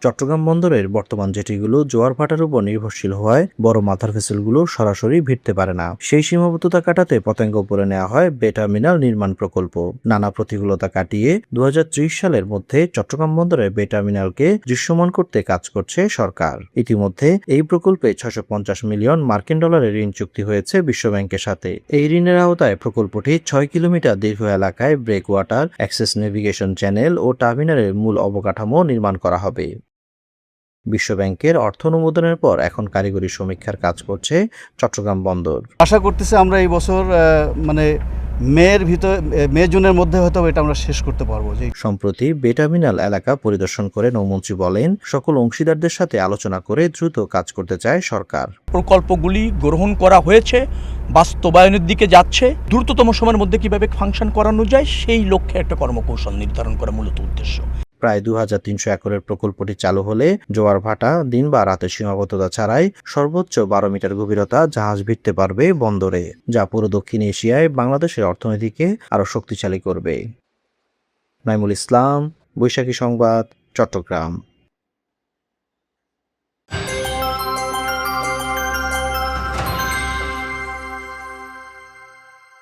চট্টগ্রাম বন্দরের বর্তমান জেটিগুলো জোয়ার ভাটার উপর নির্ভরশীল হওয়ায় বড় মাথার ভেসেলগুলো সরাসরি ভিড়তে পারে না। সেই সীমাবদ্ধতা কাটাতে পতেঙ্গ উপরে নেওয়া হয় বে টার্মিনাল নির্মাণ প্রকল্প। নানা প্রতিকূলতা কাটিয়ে ২০৩০ সালের মধ্যে চট্টগ্রাম বন্দরে বে টার্মিনালকে দৃশ্যমান করতে কাজ করছে সরকার। ইতিমধ্যে এই প্রকল্পে ৬৫০ মিলিয়ন মার্কিন ডলারের ঋণ চুক্তি হয়েছে বিশ্বব্যাংকের সাথে। এই ঋণের আওতায় প্রকল্পটি ৬ কিলোমিটার দীর্ঘ এলাকায় breakwater, access navigation channel ও টার্মিনালের মূল অবকাঠামো নির্মাণ করা হবে। বিশ্বব্যাংকের অর্থ অনুমোদনের পর এখন কারিগরি সমীক্ষার কাজ করছে চট্টগ্রাম বন্দর। আশা করতেছি আমরা এই বছর মে জুনের মধ্যে হয়তো এটা আমরা শেষ করতে পারবো। সম্প্রতি বে টার্মিনাল এলাকা পরিদর্শন করে নৌমন্ত্রী বলেন, সকল অংশীদারদের সাথে আলোচনা করে দ্রুত কাজ করতে চায় সরকার। প্রকল্পগুলি গ্রহণ করা হয়েছে, বাস্তবায়নের দিকে যাচ্ছে। দ্রুততম সময়ের মধ্যে কিভাবে ফাংশন করানো যায় সেই লক্ষ্যে একটা কর্মকৌশল নির্ধারণ করা মূলত উদ্দেশ্য। প্রায় ২৩০০ একরের প্রকল্পটি চালু হলে জোয়ার ভাটা, দিন বা রাতের সীমাবদ্ধতা ছাড়াই সর্বোচ্চ ১২ মিটার গভীরতা জাহাজ ভিড়তে পারবে বন্দরে, যা পুরো দক্ষিণ এশিয়ায় বাংলাদেশের অর্থনীতিকে আরও শক্তিশালী করবে। নাইমুল ইসলাম, বৈশাখী সংবাদ, চট্টগ্রাম।